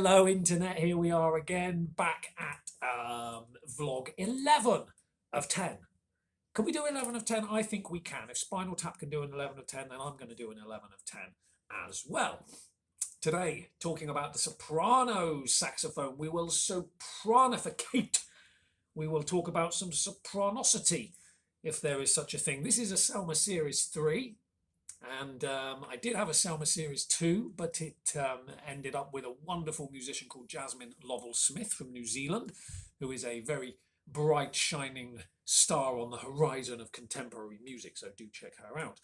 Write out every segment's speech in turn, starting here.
Hello, Internet. Here we are again, back at vlog 11 of 10. Can we do 11 of 10? I think we can. If Spinal Tap can do an 11 of 10, then I'm going to do an 11 of 10 as well. Today, talking about the soprano saxophone, we will sopranificate. We will talk about some sopranosity, if there is such a thing. This is a Selmer Series 3. And I did have a Selmer Series 2, but it ended up with a wonderful musician called Jasmine Lovell-Smith from New Zealand, who is a very bright, shining star on the horizon of contemporary music, so do check her out.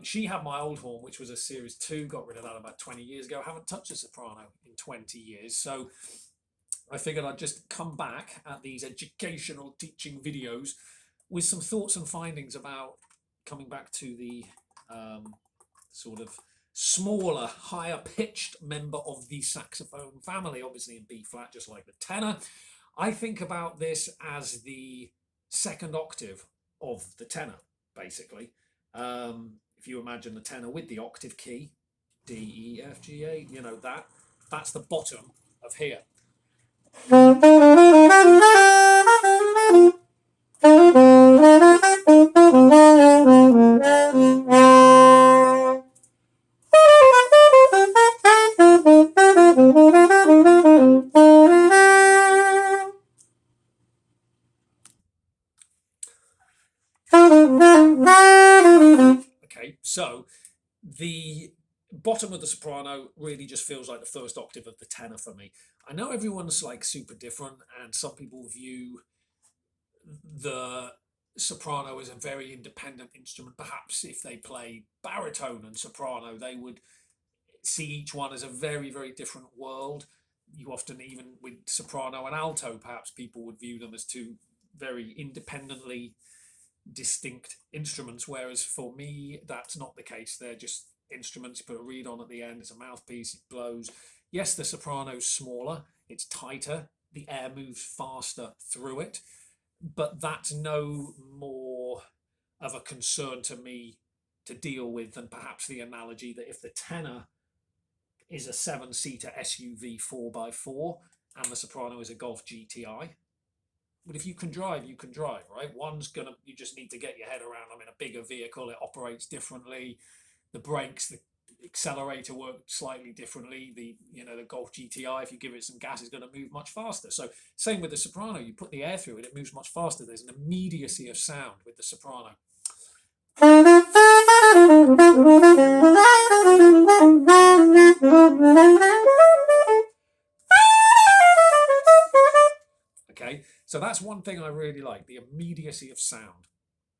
She had my old horn, which was a Series 2, got rid of that about 20 years ago. I haven't touched a soprano in 20 years, so I figured I'd just come back at these educational teaching videos with some thoughts and findings about coming back to the sort of smaller, higher pitched member of the saxophone family, obviously in B flat, just like the tenor. I think about this as the second octave of the tenor, basically. If you imagine the tenor with the octave key, D, E, F, G, A, you know, that's the bottom of here. Okay, so the bottom of the soprano really just feels like the first octave of the tenor for me. I know everyone's like super different, and some people view the soprano as a very independent instrument. Perhaps if they play baritone and soprano, they would see each one as a very, very different world. You often, even with soprano and alto, perhaps people would view them as two very independently distinct instruments, whereas for me that's not the case. They're just instruments. You put a reed on at the end, it's a mouthpiece, it blows. Yes, the soprano's smaller, it's tighter, the air moves faster through it, but that's no more of a concern to me to deal with than perhaps the analogy that if the tenor is a 7-seater SUV 4x4 and the soprano is a Golf GTI, but if you can drive, you can drive, right? You just need to get your head around them in a bigger vehicle. It operates differently. The brakes, the accelerator work slightly differently. The Golf GTI, if you give it some gas, is going to move much faster. So same with the soprano. You put the air through it, it moves much faster. There's an immediacy of sound with the soprano. Okay, so that's one thing I really like, the immediacy of sound.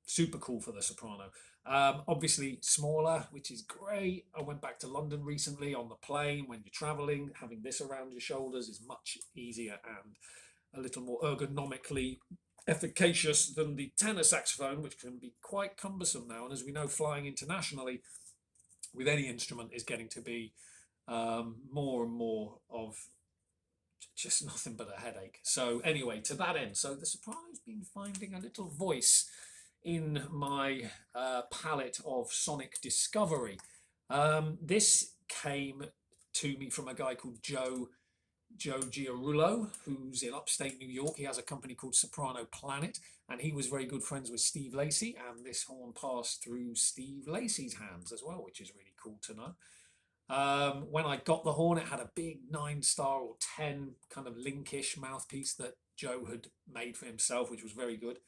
Super cool for the soprano. Obviously smaller, which is great. I went back to London recently on the plane. When you're traveling, having this around your shoulders is much easier and a little more ergonomically efficacious than the tenor saxophone, which can be quite cumbersome now. And as we know, flying internationally with any instrument is getting to be more and more of just nothing but a headache. So anyway, to that end, so the soprano's been finding a little voice in my palette of sonic discovery. This came to me from a guy called Joe Giarullo, who's in upstate New York. He has a company called Soprano Planet, and he was very good friends with Steve Lacy, and this horn passed through Steve Lacy's hands as well, which is really cool to know. When I got the horn, it had a big 9-star or 10 kind of linkish mouthpiece that Joe had made for himself, which was very good.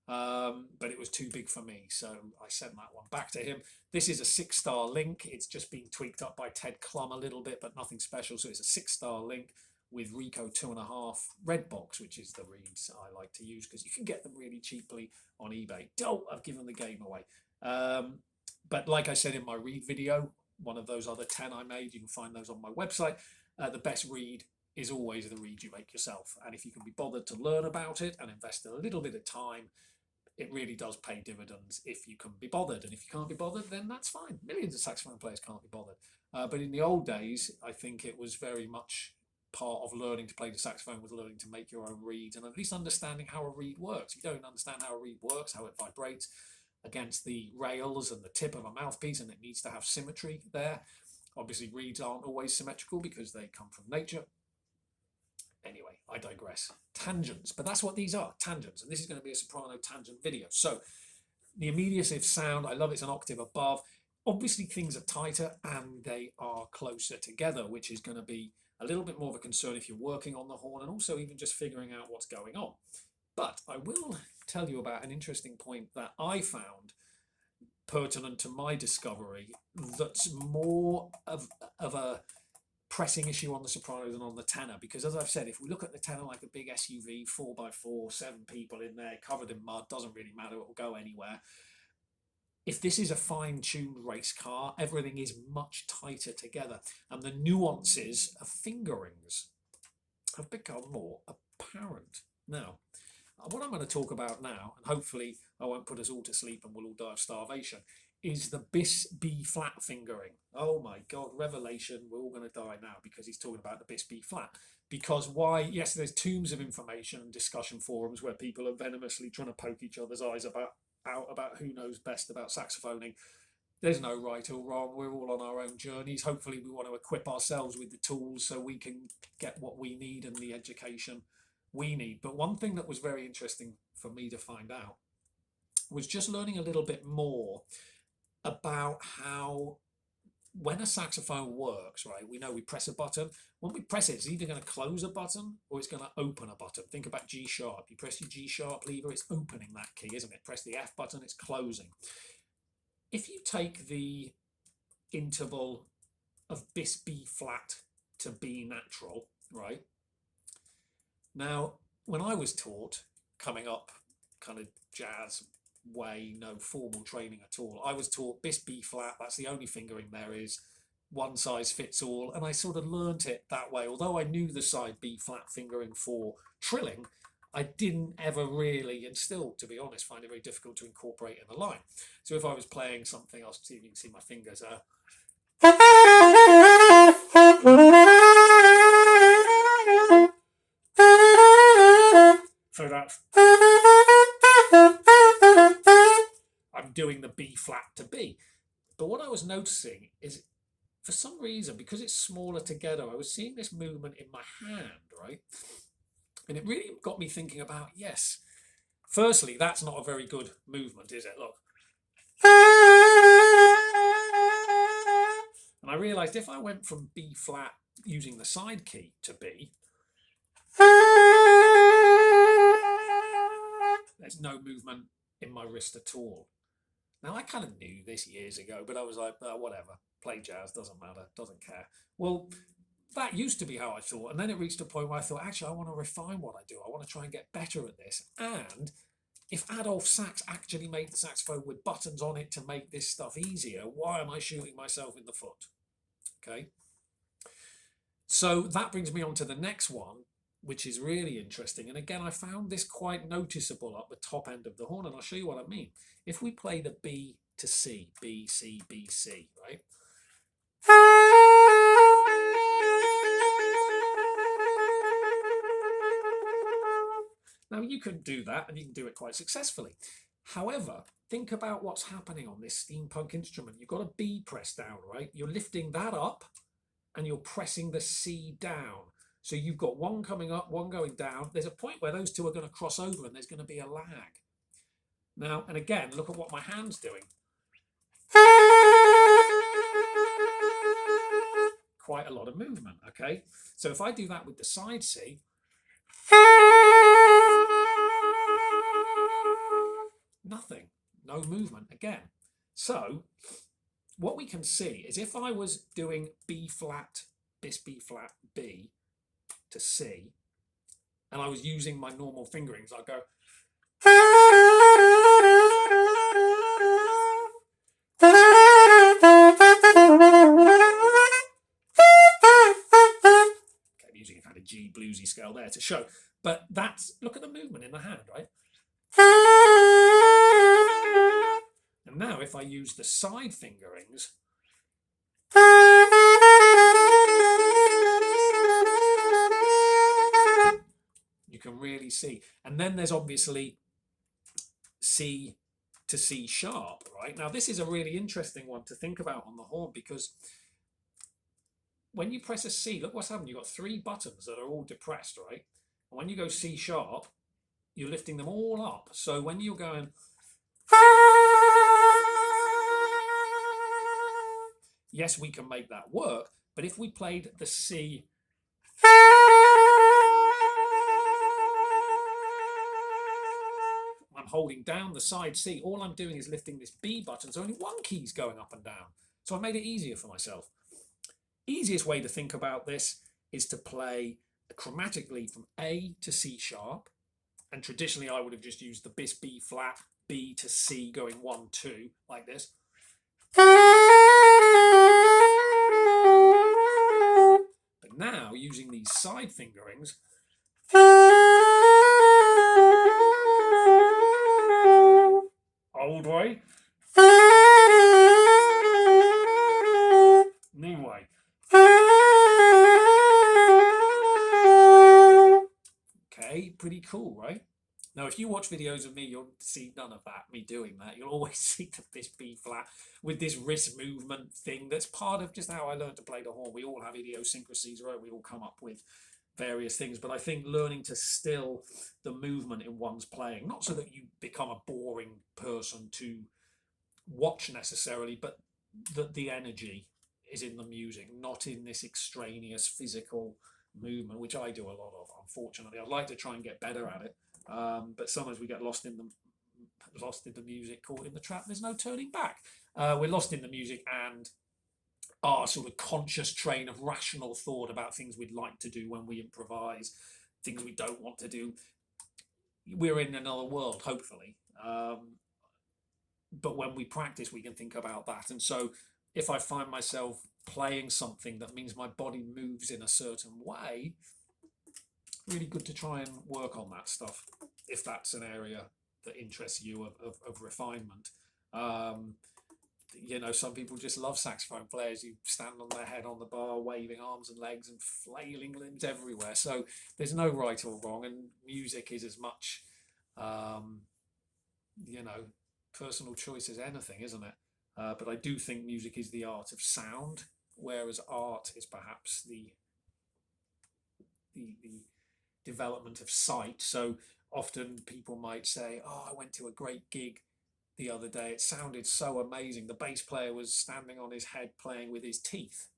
But it was too big for me, so I sent that one back to him. This is a 6-star link. It's just been tweaked up by Ted Klum a little bit, but nothing special. So it's a 6-star link with Rico 2.5 red box, which is the reeds I like to use because you can get them really cheaply on eBay. I've given the game away. But like I said in my reed video, one of those other 10 I made, you can find those on my website. The best reed is always the reed you make yourself. And if you can be bothered to learn about it and invest a little bit of time, it really does pay dividends if you can be bothered. And if you can't be bothered, then that's fine. Millions of saxophone players can't be bothered. But in the old days, I think it was very much part of learning to play the saxophone was learning to make your own reeds and at least understanding how a reed works. If you don't understand how a reed works, how it vibrates against the rails and the tip of a mouthpiece, and it needs to have symmetry there. Obviously, reeds aren't always symmetrical because they come from nature. Anyway, I digress. Tangents, but that's what these are, tangents. And this is going to be a soprano tangent video. So the immediacy of sound, I love it's an octave above. Obviously things are tighter and they are closer together, which is going to be a little bit more of a concern if you're working on the horn and also even just figuring out what's going on. But I will tell you about an interesting point that I found pertinent to my discovery that's more of a pressing issue on the soprano than on the tenor, because as I've said, if we look at the tenor like a big SUV, 4x4, 7 people in there covered in mud, doesn't really matter, it will go anywhere. If this is a fine-tuned race car, everything is much tighter together, and the nuances of fingerings have become more apparent. Now, what I'm going to talk about now, and hopefully I won't put us all to sleep and we'll all die of starvation, is the Bis B flat fingering. Oh my God, revelation, we're all going to die now because he's talking about the Bis B flat. Because why? Yes, there's tombs of information and discussion forums where people are venomously trying to poke each other's eyes out about who knows best about saxophoning. There's no right or wrong. We're all on our own journeys. Hopefully we want to equip ourselves with the tools so we can get what we need and the education we need. But one thing that was very interesting for me to find out was just learning a little bit more about how, when a saxophone works, right, we know we press a button. When we press it, it's either going to close a button or it's going to open a button. Think about G sharp. You press your G sharp lever, it's opening that key, isn't it? Press the F button, it's closing. If you take the interval of Bis B flat to B natural, right? Now, when I was taught, coming up kind of jazz way, no formal training at all, I was taught Bis B flat, that's the only fingering there is, one size fits all, and I sort of learnt it that way. Although I knew the side B flat fingering for trilling, I didn't ever really, and still, to be honest, find it very difficult to incorporate in the line. So if I was playing something, I'll see if you can see my fingers. So that's, I'm doing the B flat to B. But what I was noticing is, for some reason, because it's smaller together, I was seeing this movement in my hand, right? And it really got me thinking about, yes, firstly, that's not a very good movement, is it? Look. And I realised if I went from B flat using the side key to B, there's no movement in my wrist at all. Now, I kind of knew this years ago, but I was like, whatever, play jazz, doesn't matter, doesn't care. Well, that used to be how I thought. And then it reached a point where I thought, actually, I want to refine what I do. I want to try and get better at this. And if Adolf Sax actually made the saxophone with buttons on it to make this stuff easier, why am I shooting myself in the foot? Okay. So that brings me on to the next one, which is really interesting. And again, I found this quite noticeable at the top end of the horn, and I'll show you what I mean. If we play the B to C, B, C, B, C, right? Now, you can do that, and you can do it quite successfully. However, think about what's happening on this steampunk instrument. You've got a B pressed down, right? You're lifting that up, and you're pressing the C down. So you've got one coming up, one going down. There's a point where those two are going to cross over and there's going to be a lag. Now, and again, look at what my hand's doing. Quite a lot of movement, okay? So if I do that with the side C, nothing, no movement again. So what we can see is if I was doing B flat, Bis B flat, B, to C, and I was using my normal fingerings, I'd go. Okay, I'm using a kind of G bluesy scale there to show, but that's, look at the movement in the hand, right? And now if I use the side fingerings, you can really see. And then there's obviously C to C sharp, right? Now this is a really interesting one to think about on the horn, because when you press a C, look what's happened. You've got 3 buttons that are all depressed, right? And when you go C sharp, you're lifting them all up. So when you're going, yes, we can make that work. But if we played the C, I'm holding down the side C. All I'm doing is lifting this B button. So only one key's going up and down. So I made it easier for myself. Easiest way to think about this is to play chromatically from A to C sharp. And traditionally, I would have just used the Bis B flat, B to C going 1, 2, like this. But now, using these side fingerings, old way, new way. Okay, pretty cool, right? Now, if you watch videos of me, you'll see none of that, me doing that. You'll always see this B flat with this wrist movement thing that's part of just how I learned to play the horn. We all have idiosyncrasies, right? We all come up with various things, but I think learning to still the movement in one's playing, not so that you become a boring person to watch necessarily, but that the energy is in the music, not in this extraneous physical movement, which I do a lot of, unfortunately. I'd like to try and get better at it, but sometimes we get lost in the music, caught in the trap. There's no turning back. We're lost in the music and our sort of conscious train of rational thought about things we'd like to do when we improvise, things we don't want to do. We're in another world, hopefully. But when we practice, we can think about that. And so if I find myself playing something that means my body moves in a certain way, really good to try and work on that stuff if that's an area that interests you of refinement. You know, some people just love saxophone players who stand on their head on the bar, waving arms and legs and flailing limbs everywhere. So there's no right or wrong, and music is as much, you know, personal choice as anything, isn't it? But I do think music is the art of sound, whereas art is perhaps the development of sight. So often people might say, "Oh, I went to a great gig the other day. It sounded so amazing. The bass player was standing on his head playing with his teeth."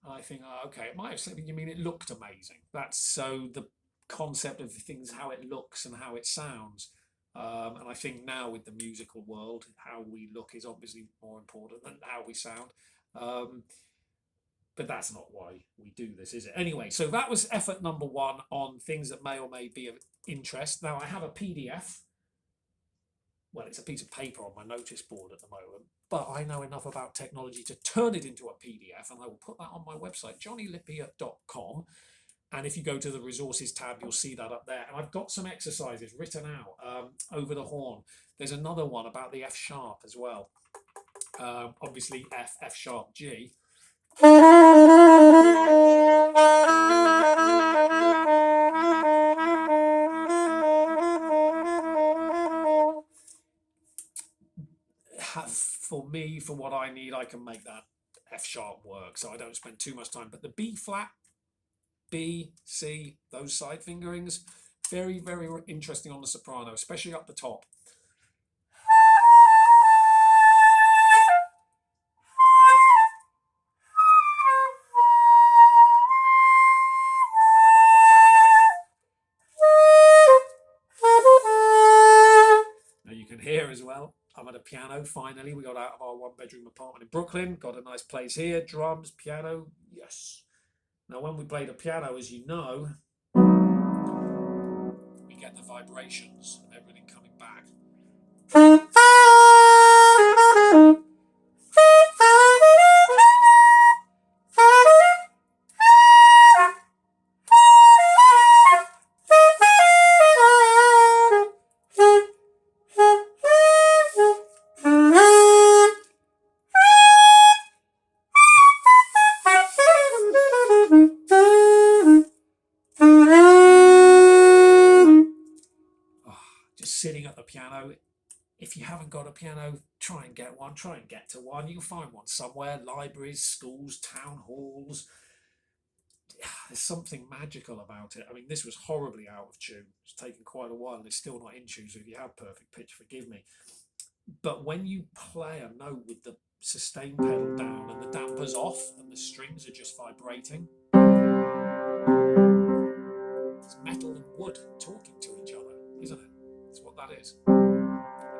And I think, oh, okay, it might have said, you mean it looked amazing? That's so the concept of things, how it looks and how it sounds. And I think now with the musical world, how we look is obviously more important than how we sound. But that's not why we do this, is it? Anyway, so that was effort number 1 on things that may or may be of interest. Now I have a PDF. Well, it's a piece of paper on my notice board at the moment, but I know enough about technology to turn it into a PDF, and I will put that on my website, johnnylippiett.com. And if you go to the resources tab, you'll see that up there. And I've got some exercises written out over the horn. There's another one about the F sharp as well. Obviously F sharp, G. For me, for what I need, I can make that F sharp work, so I don't spend too much time. But the B flat, B, C, those side fingerings, very, very interesting on the soprano, especially up the top. Now you can hear as well, I'm at a piano finally. We got out of our 1-bedroom apartment in Brooklyn, got a nice place here, drums, piano, yes. Now when we play the piano, as you know, we get the vibrations and everything coming back. Sitting at the piano. If you haven't got a piano, try and get one, try and get to one. You can find one somewhere, libraries, schools, town halls. There's something magical about it. I mean, this was horribly out of tune. It's taken quite a while and it's still not in tune, so if you have perfect pitch, forgive me. But when you play a note with the sustain pedal down and the dampers off and the strings are just vibrating, it's metal and wood talking to each other, isn't it? That's what that is.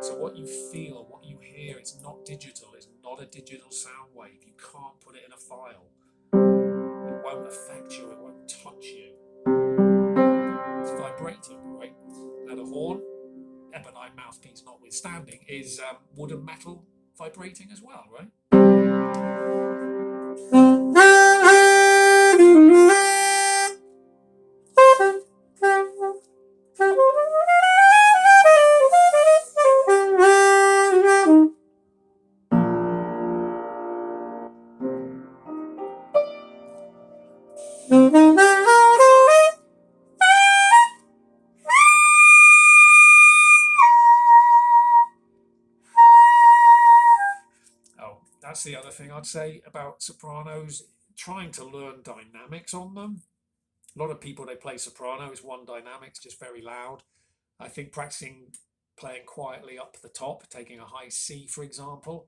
So what you feel, what you hear, it's not digital. It's not a digital sound wave. You can't put it in a file. It won't affect you. It won't touch you. It's vibrating, right? Now the horn, ebonite mouthpiece notwithstanding, is wood and metal vibrating as well, right? That's the other thing I'd say about sopranos, trying to learn dynamics on them. A lot of people, they play soprano, it's one dynamic, it's just very loud. I think practicing playing quietly up the top, taking a high C, for example.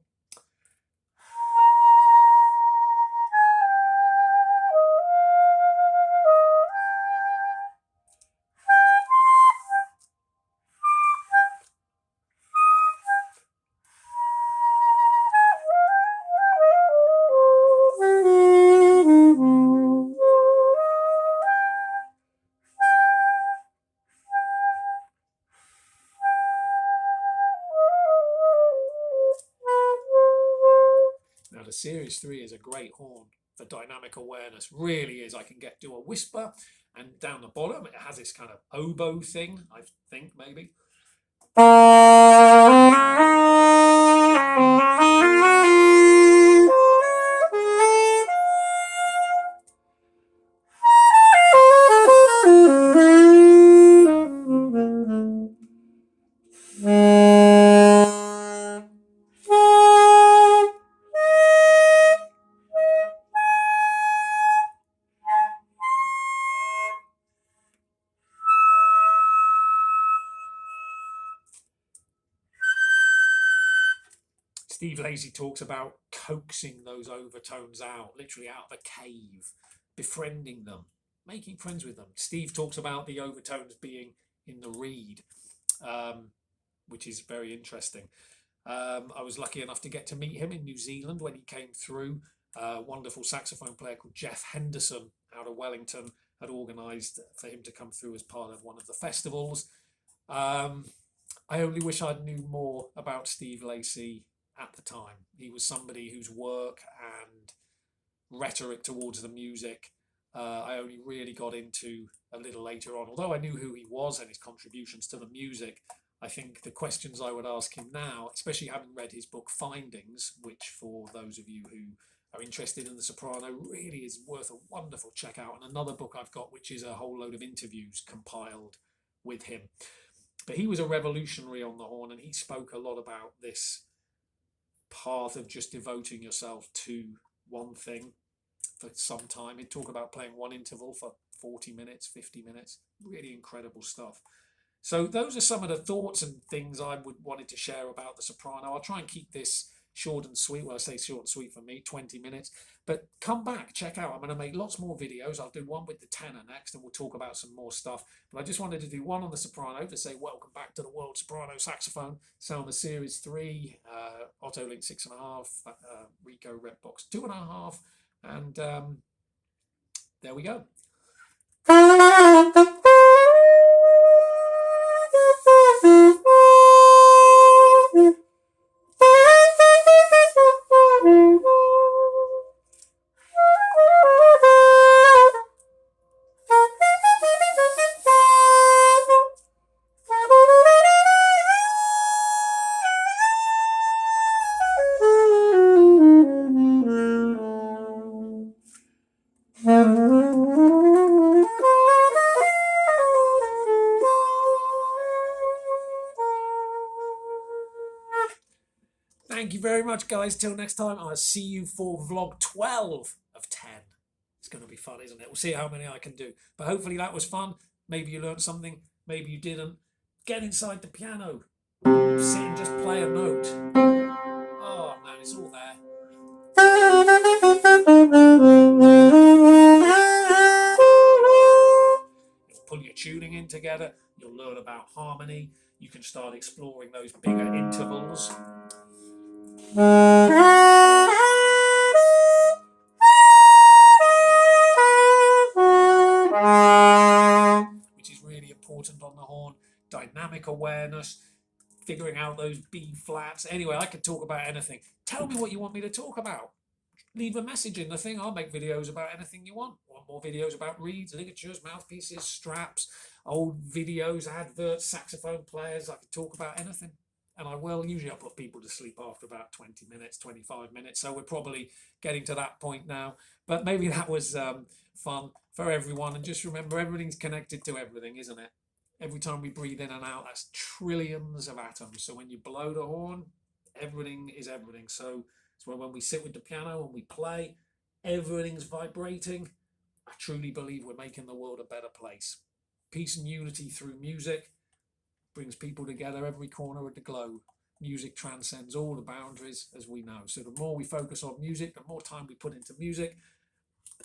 Now the Series 3 is a great horn for dynamic awareness, really is. I can do a whisper, and down the bottom it has this kind of oboe thing, I think maybe. Steve Lacy talks about coaxing those overtones out, literally out of a cave, befriending them, making friends with them. Steve talks about the overtones being in the reed, which is very interesting. I was lucky enough to get to meet him in New Zealand when he came through. A wonderful saxophone player called Jeff Henderson out of Wellington had organised for him to come through as part of one of the festivals. I only wish I'd knew more about Steve Lacy at the time. He was somebody whose work and rhetoric towards the music I only really got into a little later on. Although I knew who he was and his contributions to the music, I think the questions I would ask him now, especially having read his book Findings, which for those of you who are interested in the soprano really is worth a wonderful check out, and another book I've got which is a whole load of interviews compiled with him. But he was a revolutionary on the horn, and he spoke a lot about this path of just devoting yourself to one thing for some time. He'd talk about playing one interval for 40 minutes, 50 minutes, really incredible stuff. So those are some of the thoughts and things I wanted to share about the soprano. I'll try and keep this short and sweet. Well, I say short and sweet for me, 20 minutes. But come back, check out. I'm going to make lots more videos. I'll do one with the tenor next, and we'll talk about some more stuff. But I just wanted to do one on the soprano to say welcome back to the World Soprano Saxophone. Selmer Series 3, Otto Link 6.5, Rico Rep Box 2.5, and there we go. very much, guys. Till next time, I'll see you for vlog 12 of 10. It's going to be fun, isn't it? We'll see how many I can do. But hopefully that was fun. Maybe you learned something. Maybe you didn't. Get inside the piano. Sit and just play a note. Oh, man, it's all there. You'll pull your tuning in together. You'll learn about harmony. You can start exploring those bigger intervals. Which is really important on the horn. Dynamic awareness, figuring out those B flats. Anyway, I could talk about anything. Tell me what you want me to talk about. Leave a message in the thing. I'll make videos about anything you want. Want more videos about reeds, ligatures, mouthpieces, straps, old videos, adverts, saxophone players? I could talk about anything. And I will. Usually I put people to sleep after about 20 minutes, 25 minutes. So we're probably getting to that point now. But maybe that was fun for everyone. And just remember, everything's connected to everything, isn't it? Every time we breathe in and out, that's trillions of atoms. So when you blow the horn, everything is everything. So when we sit with the piano and we play, everything's vibrating. I truly believe we're making the world a better place. Peace and unity through music brings people together every corner of the globe. Music transcends all the boundaries, as we know. So the more we focus on music, the more time we put into music,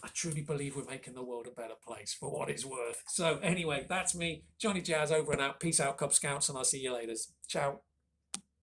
I truly believe we're making the world a better place, for what it's worth. So anyway, that's me, Johnny Jazz, over and out. Peace out, Cub Scouts, and I'll see you later. Ciao.